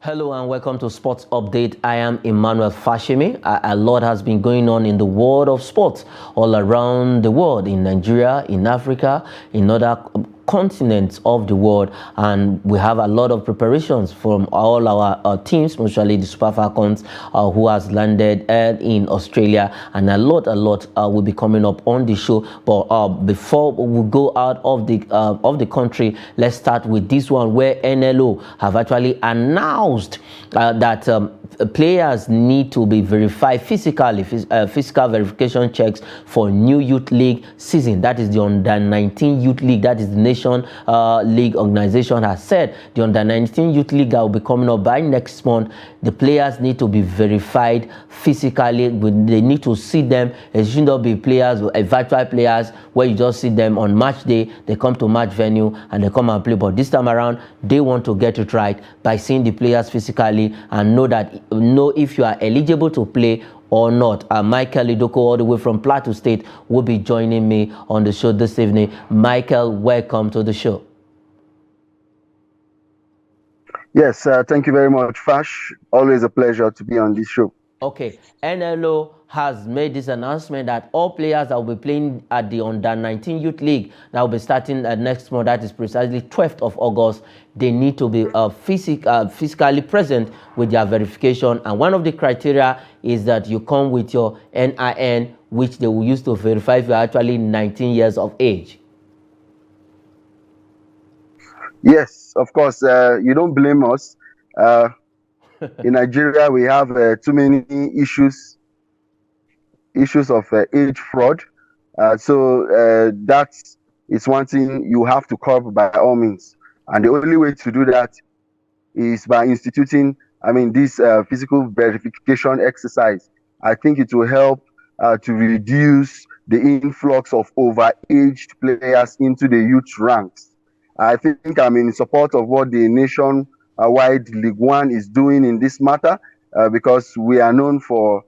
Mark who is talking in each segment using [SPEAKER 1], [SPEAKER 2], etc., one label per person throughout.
[SPEAKER 1] Hello and welcome to Sports Update. I am Emmanuel Fashimi. A lot has been going on in the world of sports all around the world, in Nigeria, in Africa, in other continents of the world, and we have a lot of preparations from all our teams, especially the Super Falcons, who has landed in Australia, and a lot will be coming up on the show. But before we go out of the country, let's start with this one, where NLO have actually announced that players need to be verified physically, physical verification checks for new youth league season. That is the under-19 youth league. That is the nation league organization has said the under-19 youth league that will be coming up by next month. The players need to be verified physically. They need to see them. It should not be players, virtual players, where you just see them on match day. They come to match venue and they come and play. But this time around, they want to get it right by seeing the players physically and know if you are eligible to play or not. Michael Idoko, all the way from Plateau State, will be joining me on the show this evening. Michael, welcome to the show.
[SPEAKER 2] Yes, thank you very much, Fash. Always a pleasure to be on this show.
[SPEAKER 1] Okay, NLO has made this announcement that all players that will be playing at the Under-19 Youth League that will be starting next month, that is precisely 12th of August, they need to be physically present with their verification. And one of the criteria is that you come with your NIN, which they will use to verify if you're actually 19 years of age.
[SPEAKER 2] Yes, of course. You don't blame us. In Nigeria, we have too many issues of age fraud. So that is one thing you have to curb by all means. And the only way to do that is by instituting, this physical verification exercise. I think it will help to reduce the influx of overaged players into the youth ranks. I think I'm in support of what the nationwide League One is doing in this matter, because we are known for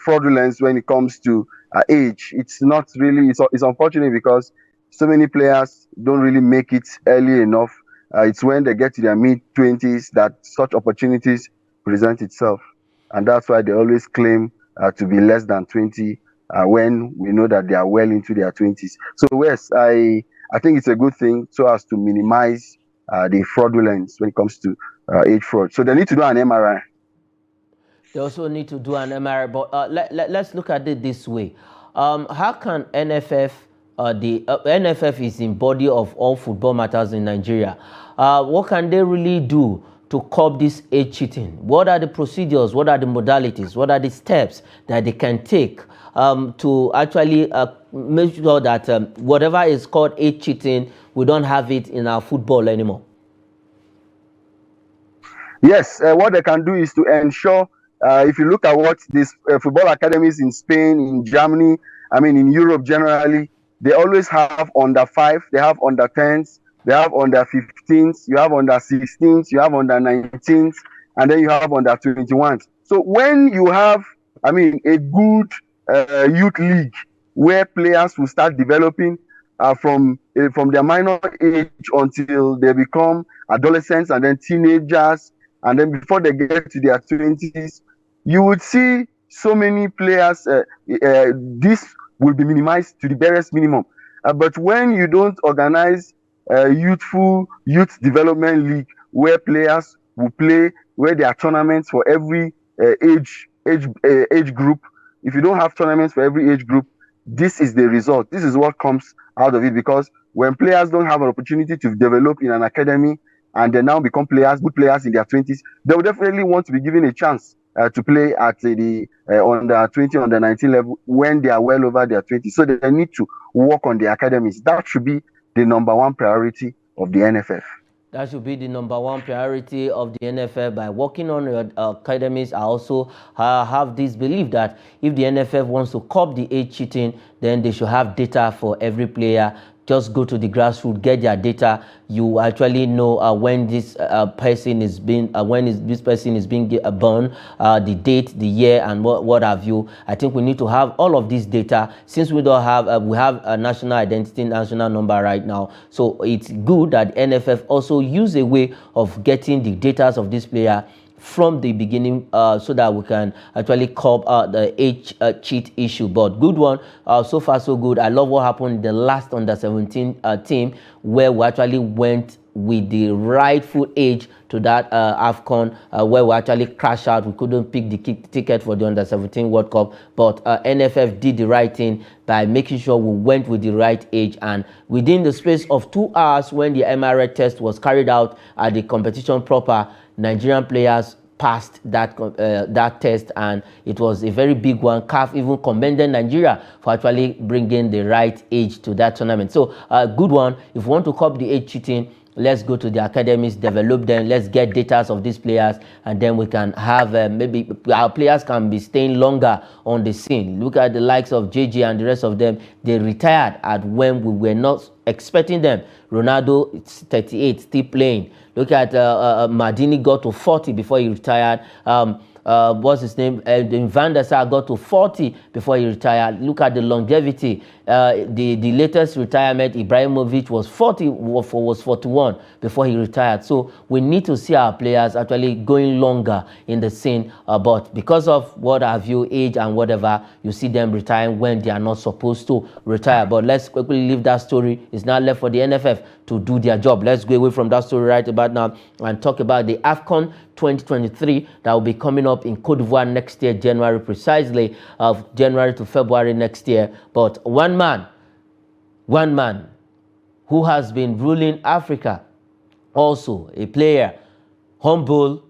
[SPEAKER 2] fraudulence when it comes to age. It's not really, it's unfortunate because so many players don't really make it early enough. It's when they get to their mid-20s that such opportunities present itself. And that's why they always claim to be less than 20 when we know that they are well into their 20s. So yes, I think it's a good thing so as to minimize the fraudulence when it comes to age fraud. So they need to do an MRI.
[SPEAKER 1] They also need to do an MRI, but let's look at it this way. How can NFF, the NFF is in body of all football matters in Nigeria. What can they really do to curb this age cheating? What are the procedures? What are the modalities? What are the steps that they can take to actually make sure that whatever is called age cheating, we don't have it in our football anymore?
[SPEAKER 2] Yes, what they can do is to ensure, if you look at what these football academies in Spain, in Germany, in Europe generally, they always have under 5, they have under 10s, they have under 15s, you have under 16s, you have under 19s, and then you have under 21s. So when you have, a good youth league where players will start developing from their minor age until they become adolescents and then teenagers, and then before they get to their 20s, you would see so many players. This will be minimized to the barest minimum. But when you don't organize youth development league where players will play, where there are tournaments for every age group, if you don't have tournaments for every age group, this is the result. This is what comes out of it, because when players don't have an opportunity to develop in an academy and they now become good players in their 20s, they will definitely want to be given a chance to play at the under 20, under 19 level when they are well over their 20s. So they need to work on the academies. That should be the number one priority of the NFF.
[SPEAKER 1] That should be the number one priority of the NFF. By working on your academies, I also have this belief that if the NFF wants to curb the age cheating, then they should have data for every player just go to the grassroots, get their data. You actually know when this person is being this person is being born, the date, the year, and what have you. I think we need to have all of this data, since we don't have we have a national identity, national number right now. So it's good that NFF also use a way of getting the data of this player from the beginning, so that we can actually curb the age cheat issue. But good one, so far so good. I love what happened in the last under 17 team, where we actually went with the rightful age to that AFCON, where we actually crashed out. We couldn't pick the ticket for the under 17 World Cup, but NFF did the right thing by making sure we went with the right age, and within the space of 2 hours, when the MRA test was carried out at the competition proper, Nigerian players passed that test, and it was a very big one. CAF even commended Nigeria for actually bringing the right age to that tournament. So good one. If we want to curb the age cheating, let's go to the academies, develop them, let's get data of these players, and then we can have maybe our players can be staying longer on the scene. Look at the likes of JJ and the rest of them. They retired at when we were not expecting them. Ronaldo, it's 38, still playing. Look at Maldini, got to 40 before he retired. What's his name? Van der Sar got to 40 before he retired. Look at the longevity. The latest retirement, Ibrahimovic was 41 before he retired. So we need to see our players actually going longer in the scene. But because of what have you, age and whatever, you see them retiring when they are not supposed to retire. But let's quickly leave that story. It's now left for the NFF to do their job. Let's go away from that story right about now and talk about the AFCON 2023 that will be coming up in Cote d'Ivoire next year, January, precisely of January to February next year. But one man who has been ruling Africa, also a player, humble,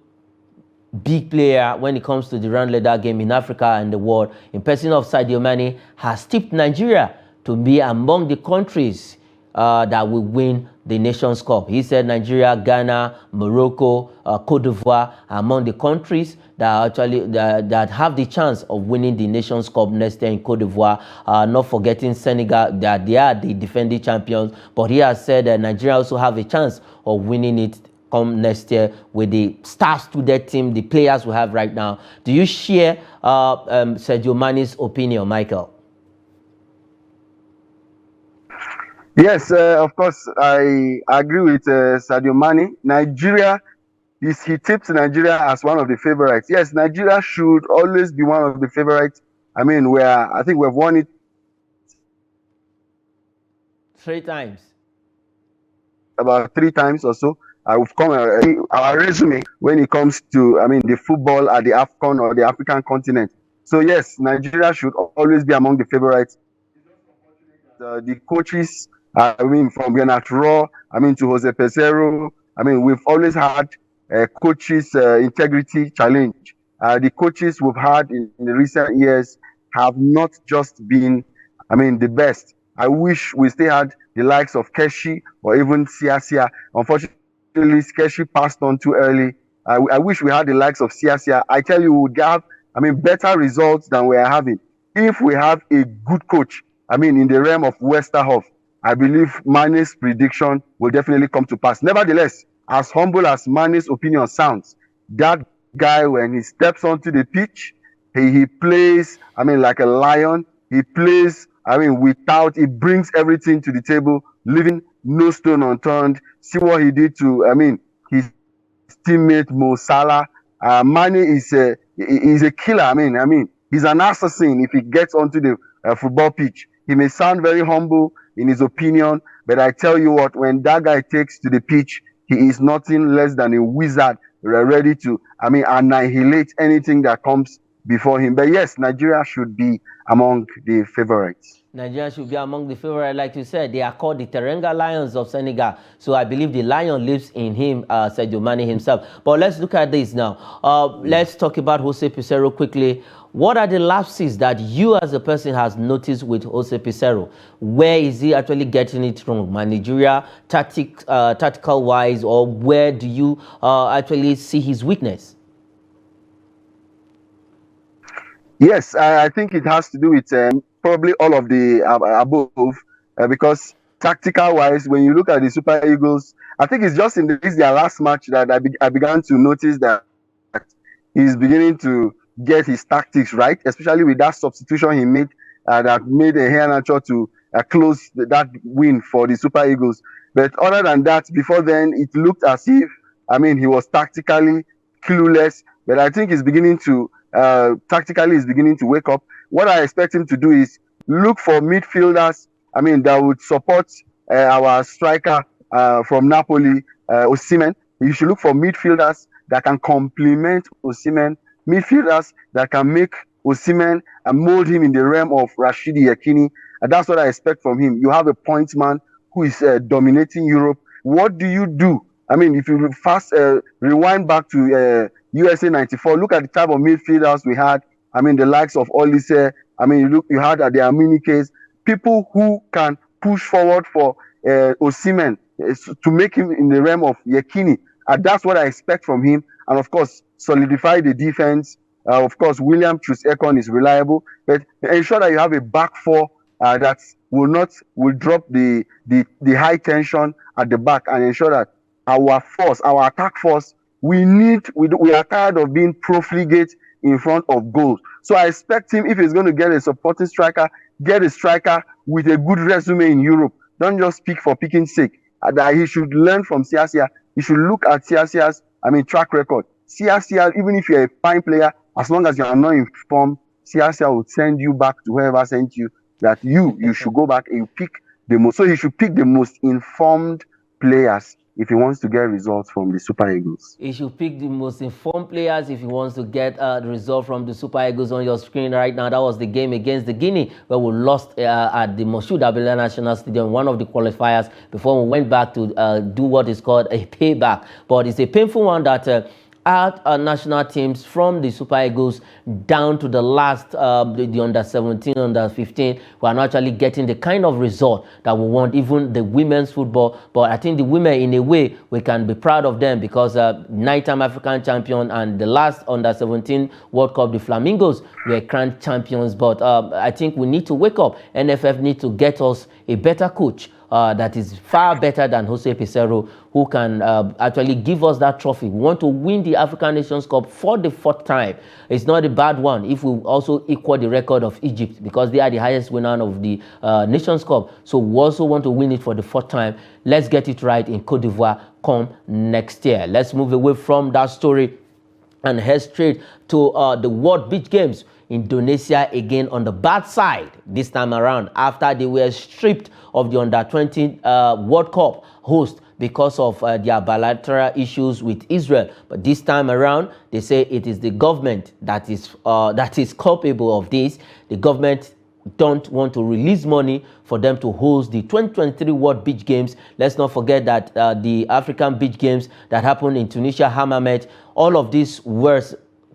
[SPEAKER 1] big player when it comes to the round leader game in Africa and the world, in person of Sadio Mane, has tipped Nigeria to be among the countries that will win the Nations Cup. He said Nigeria, Ghana, Morocco, Cote d'Ivoire are among the countries that actually that have the chance of winning the Nations Cup next year in Cote d'Ivoire. Not forgetting Senegal, that they are the defending champions, but he has said that Nigeria also have a chance of winning it come next year with the star-studded team, the players we have right now. Do you share Sadio Mane's opinion, Michael?
[SPEAKER 2] Yes, of course, I agree with Sadio Mane. Nigeria, he tips Nigeria as one of the favorites. Yes, Nigeria should always be one of the favorites. I mean, I think we've won it
[SPEAKER 1] 3 times.
[SPEAKER 2] About 3 times or so. We've come our resume when it comes to, I mean, the football at the AFCON or the African continent. So yes, Nigeria should always be among the favorites. The coaches, I mean, from Bernard Raw, I mean, to Jose Pesero, I mean, we've always had coaches' integrity challenge. The coaches we've had in the recent years have not just been, I mean, the best. I wish we still had the likes of Keshi or even Siasia. Unfortunately, Keshi passed on too early. I wish we had the likes of Siasia. I tell you, we would have, I mean, better results than we are having. If we have a good coach, I mean, in the realm of Westerhoff, I believe Mane's prediction will definitely come to pass. Nevertheless, as humble as Mane's opinion sounds, that guy, when he steps onto the pitch, he plays, I mean, like a lion. He plays, I mean, he brings everything to the table, leaving no stone unturned. See what he did to, I mean, his teammate Mo Salah. Mane is a killer. I mean, he's an assassin if he gets onto the football pitch. He may sound very humble in his opinion, but I tell you what, when that guy takes to the pitch, he is nothing less than a wizard, ready to, I mean, annihilate anything that comes before him. But yes, Nigeria should be among the favorites.
[SPEAKER 1] Nigeria should be among the favorites, like you said. They are called the Teranga Lions of Senegal. So I believe the lion lives in him, Sadio Mane himself. But let's look at this now. Let's talk about Jose Pizarro quickly. What are the lapses that you as a person has noticed with Jose Pizarro? Where is he actually getting it wrong? Managerial, tactical wise, or where do you actually see his weakness?
[SPEAKER 2] Yes, I think it has to do with probably all of the above, because tactical wise, when you look at the Super Eagles, I think it's just in this their last match that I began to notice that he's beginning to get his tactics right, especially with that substitution he made that made a Nacho to close that win for the Super Eagles. But other than that, before then, it looked as if, I mean, he was tactically clueless. But I think he's beginning to tactically he's beginning to wake up. What I expect him to do is look for midfielders. I mean, that would support our striker from Napoli, Osimhen. You should look for midfielders that can complement Osimhen, midfielders that can make Osimhen and mold him in the realm of Rashidi Yekini. And that's what I expect from him. You have a point man who is dominating Europe. What do you do? I mean, if you fast rewind back to USA 94, look at the type of midfielders we had. I mean, the likes of Olise. I mean, you had at the Amini case, people who can push forward for Osimhen to make him in the realm of Yekini. And that's what I expect from him. And of course, solidify the defense. Of course, William Troost-Ekong is reliable, but ensure that you have a back four that will drop the high tension at the back and ensure that our attack force, we are tired of being profligate in front of goals. So I expect him, if he's going to get a supporting striker, get a striker with a good resume in Europe. Don't just pick for picking's sake. That he should learn from Siasia. He should look at Siasia's, track record. Siasia, even if you're a fine player, as long as you are not informed, Siasia will send you back to whoever sent you. That you should go back and pick the most. So he should pick the most informed players if he wants to get results from the Super Eagles.
[SPEAKER 1] He should pick the most informed players if he wants to get the result from the Super Eagles. On your screen right now, that was the game against the Guinea, where we lost at the Moshood Abela National Stadium, one of the qualifiers, before we went back to do what is called a payback. But it's a painful one that our national teams from the Super Eagles down to the last, the under 17, under 15, we are not actually getting the kind of result that we want, even the women's football. But I think the women, in a way, we can be proud of them because 9-time African champion and the last under 17 World Cup, the Flamingos were crowned champions. But I think we need to wake up. NFF need to get us a better coach. That is far better than Jose Peseiro, who can actually give us that trophy. We want to win the African Nations Cup for the 4th time. It's not a bad one if we also equal the record of Egypt, because they are the highest winner of the Nations Cup. So we also want to win it for the 4th time. Let's get it right in Cote d'Ivoire come next year. Let's move away from that story and head straight to the World Beach Games. Indonesia again on the bad side this time around after they were stripped of the under-20 World Cup host because of their bilateral issues with Israel. But this time around, they say it is the government that is culpable of this. The government don't want to release money for them to host the 2023 World Beach Games. Let's not forget that the African Beach Games that happened in Tunisia, Hammamet, all of these were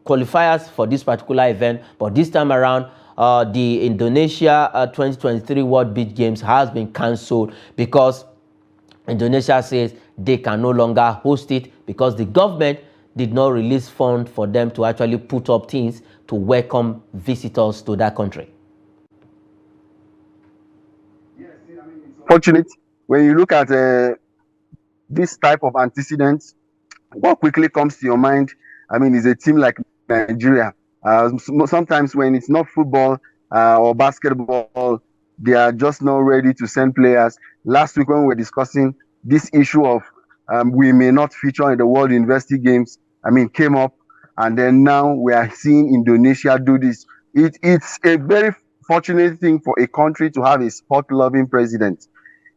[SPEAKER 1] qualifiers for this particular event, but this time around the Indonesia 2023 World Beach Games has been cancelled because Indonesia says they can no longer host it because the government did not release funds for them to actually put up things to welcome visitors to that country.
[SPEAKER 2] Yes, I mean, it's unfortunate when you look at this type of antecedents. What quickly comes to your mind, I mean, is a team like Nigeria. Sometimes when it's not football or basketball, they are just not ready to send players. Last week when we were discussing this issue of we may not feature in the World University Games, I mean, came up, and then now we are seeing Indonesia do this. It's a very fortunate thing for a country to have a sport-loving president.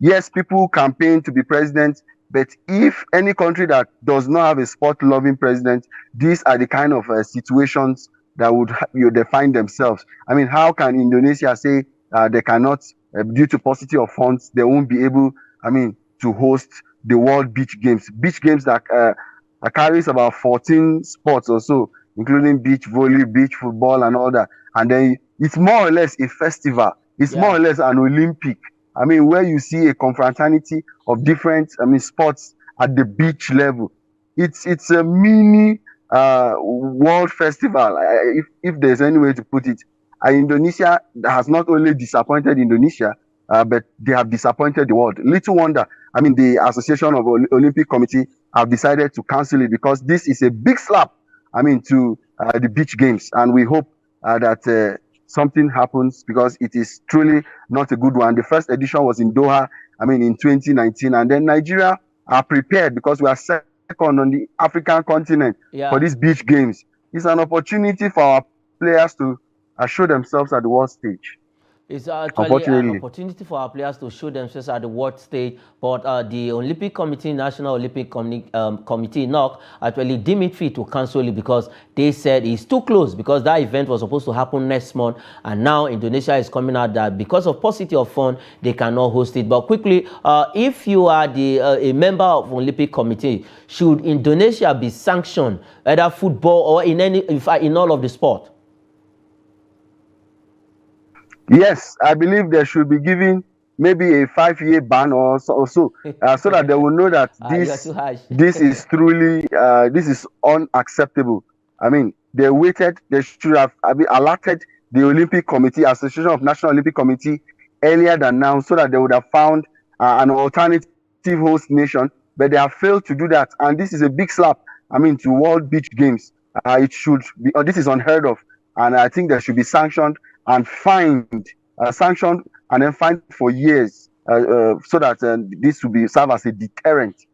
[SPEAKER 2] Yes, people campaign to be president, but if any country that does not have a sport-loving president, these are the kind of situations that they find themselves. I mean, how can Indonesia say they cannot, due to paucity of funds, they won't be able, I mean, to host the World Beach Games? Beach Games that carries about 14 sports or so, including beach volley, beach football, and all that. And then it's more or less a festival. It's more or less an Olympic. I mean, where you see a confraternity of different, sports at the beach level. It's a mini world festival, if there's any way to put it. Indonesia has not only disappointed Indonesia, but they have disappointed the world. Little wonder, I mean, the Association of Olympic Committee have decided to cancel it because this is a big slap, I mean, to the beach games. And we hope that something happens because it is truly not a good one. The first edition was in Doha, I mean, in 2019. And then Nigeria are prepared because we are second on the African continent for these beach games. It's an opportunity for our players to show themselves at the world stage.
[SPEAKER 1] It's actually an opportunity for our players to show themselves at the world stage, but the Olympic Committee, National Olympic Committee, NOC, actually deemed it fit to cancel it because they said it's too close because that event was supposed to happen next month, and now Indonesia is coming out that because of paucity of funds, they cannot host it. But quickly, if you are a member of Olympic Committee, should Indonesia be sanctioned, either football or in all of the sport?
[SPEAKER 2] Yes, I believe they should be given maybe a 5-year ban or so so that they will know that this is truly this is unacceptable. I mean, they waited. They should have alerted the Olympic Committee, Association of National Olympic Committee, earlier than now, so that they would have found an alternative host nation. But they have failed to do that, and this is a big slap, I mean, to World Beach Games. It should be. This is unheard of, and I think they should be sanctioned and fined, sanctioned, and then fined for years, so that this will serve as a deterrent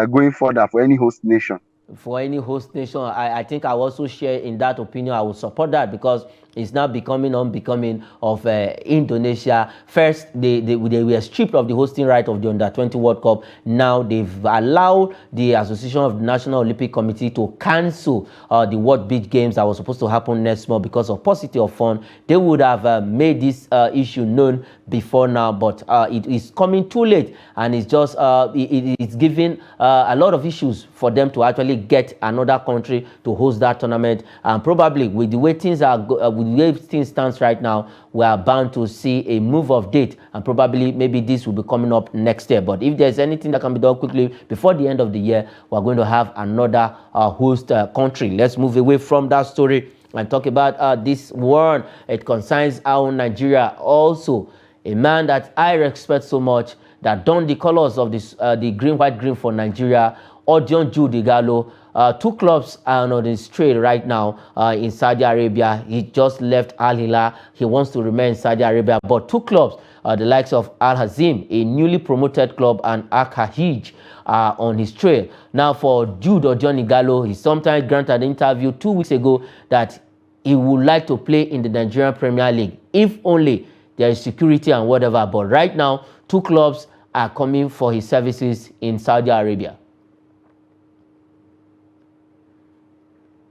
[SPEAKER 2] going further for any host nation.
[SPEAKER 1] For any host nation, I think I also share in that opinion. I will support that because it's now becoming unbecoming of Indonesia. First, they were stripped of the hosting right of the Under-20 World Cup. Now they've allowed the Association of the National Olympic Committee to cancel the World Beach Games that was supposed to happen next month because of paucity of funds. They would have made this issue known before now, but it is coming too late, and it's just it's giving a lot of issues for them to actually get another country to host that tournament. And probably with the way things are with the way things stands right now, we are bound to see a move of date, and probably maybe this will be coming up next year. But if there's anything that can be done quickly before the end of the year, we're going to have another host country. Let's move away from that story and talk about this one. It concerns our Nigeria also. A man that I respect so much, that donned the colors of this the green, white, green for Nigeria, Odion Jude Igalo. 2 clubs are on his trail right now in Saudi Arabia. He just left Al Hilal. He wants to remain in Saudi Arabia, but 2 clubs, the likes of Al Hazim, a newly promoted club, and Al-Khahij are on his trail. Now for Jude Odion Igalo, he sometimes granted an interview 2 weeks ago that he would like to play in the Nigerian Premier League, if only there is security and whatever. But right now, 2 clubs are coming for his services in Saudi Arabia.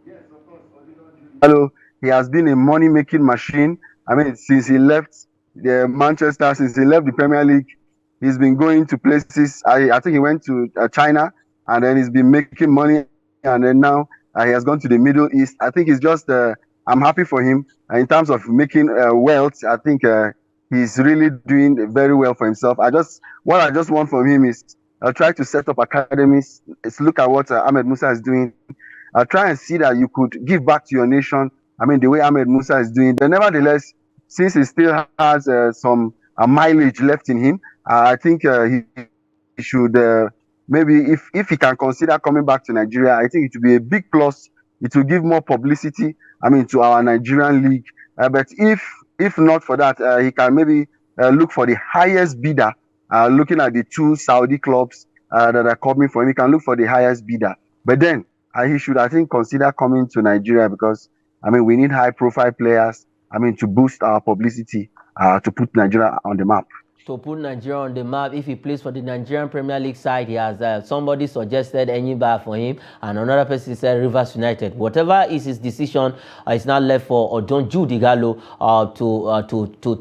[SPEAKER 2] Yes, of course. Hello, he has been a money-making machine. I mean, since he left Manchester, since he left the Premier League, he's been going to places. I think he went to China, and then he's been making money, and then now he has gone to the Middle East. I think he's just. I'm happy for him in terms of making wealth. I think he's really doing very well for himself. What I just want from him is try to set up academies. Let's look at what Ahmed Musa is doing. Try and see that you could give back to your nation. I mean, the way Ahmed Musa is doing. But nevertheless, since he still has some mileage left in him, I think he should maybe if he can consider coming back to Nigeria, I think it would be a big plus. It will give more publicity, I mean, to our Nigerian league. But if not for that, he can maybe look for the highest bidder. Looking at the 2 Saudi clubs that are coming for him, he can look for the highest bidder. But then he should, I think, consider coming to Nigeria because, I mean, we need high-profile players, I mean, to boost our publicity, to put Nigeria on the map.
[SPEAKER 1] To put Nigeria on the map, if he plays for the Nigerian Premier League side, he has somebody suggested Enyimba for him, and another person said Rivers United. Whatever is his decision, it's not left for Odion Jude Igalo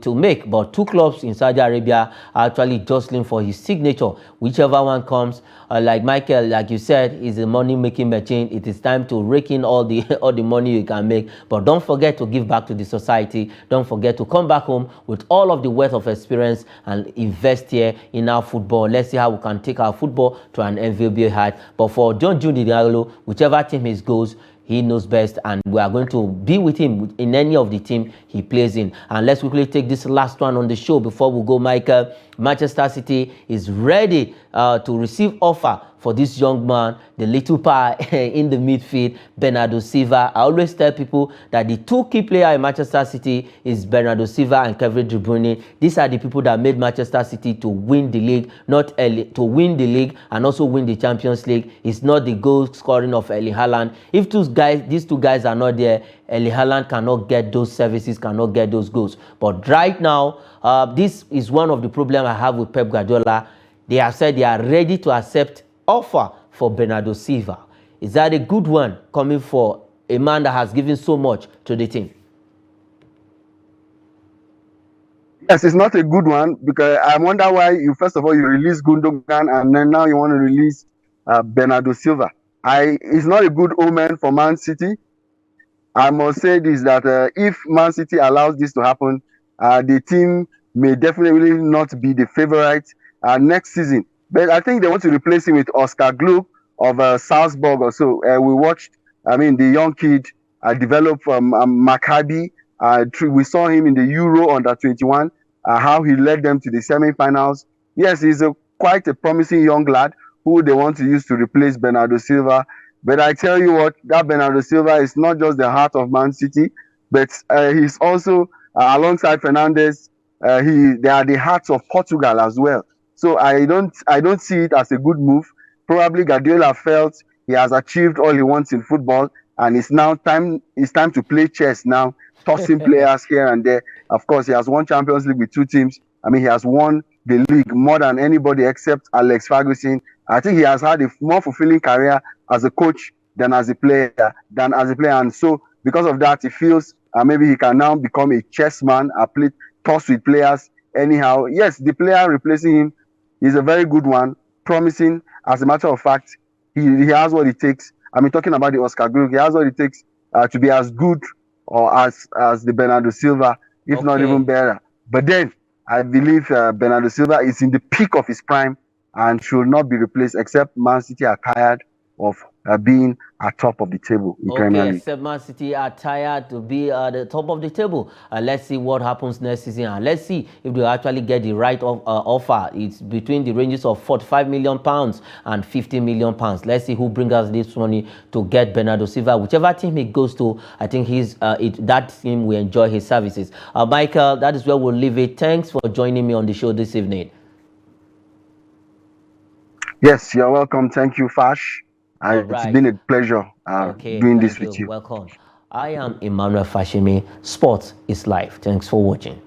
[SPEAKER 1] to make. But 2 clubs in Saudi Arabia are actually jostling for his signature. Whichever one comes, like Michael, like you said, is a money-making machine. It is time to rake in all the money you can make. But don't forget to give back to the society. Don't forget to come back home with all of the wealth of experience and invest here in our football. Let's see how we can take our football to an enviable height. But for Odion Jude Igalo, whichever team he goes, he knows best, and we are going to be with him in any of the team he plays in. And let's quickly take this last one on the show before we go, Michael. Manchester City is ready to receive offer for this young man, the little pie in the midfield, Bernardo Silva. I always tell people that the two key players in Manchester City is Bernardo Silva and Kevin De Bruyne. These are the people that made Manchester City to win the league, not to win the league and also win the Champions League. It's not the goal scoring of Erling Haaland. If these two guys are not there, Erling Haaland cannot get those services, cannot get those goals. But right now, this is one of the problems I have with Pep Guardiola. They have said they are ready to accept offer for Bernardo Silva. Is that a good one coming for a man that has given so much to the team?
[SPEAKER 2] Yes, it's not a good one, because I wonder why first of all you release Gundogan and then now you want to release Bernardo Silva. It's not a good omen for Man City. I must say this, that if Man City allows this to happen, the team may definitely not be the favorite next season. But I think they want to replace him with Oscar Gloop of Salzburg or so. We watched, the young kid develop from Maccabi. We saw him in the Euro under 21, how he led them to the semi-finals. Yes, he's quite a promising young lad who they want to use to replace Bernardo Silva. But I tell you what, that Bernardo Silva is not just the heart of Man City, but he's also, alongside Fernandes, they are the hearts of Portugal as well. So I don't see it as a good move. Probably Guardiola felt he has achieved all he wants in football, and it's time to play chess now, tossing players here and there. Of course, he has won Champions League with two teams. He has won the league more than anybody except Alex Ferguson. I think he has had a more fulfilling career as a coach than as a player. And so because of that, he feels maybe he can now become a chess man, toss with players anyhow. Yes, the player replacing him is a very good one, promising. As a matter of fact, he has what it takes. Talking about the Oscar Group, he has what it takes to be as good or as the Bernardo Silva, if not even better. But then I believe Bernardo Silva is in the peak of his prime and should not be replaced, except Man City are tired of being at top of the table in Premier League.
[SPEAKER 1] Except Man City are tired to be at the top of the table. Let's see what happens next season, and let's see if they actually get the right offer. It's between the ranges of £45 million and £50 million. Let's see who brings us this money to get Bernardo Silva. Whichever team he goes to, I think that team will enjoy his services. Michael, that is where we'll leave it. Thanks for joining me on the show this evening.
[SPEAKER 2] Yes, you're welcome. Thank you, Fash. It's been a pleasure doing this with you.
[SPEAKER 1] Welcome. I am Emmanuel Fashimi. Sports is life. Thanks for watching.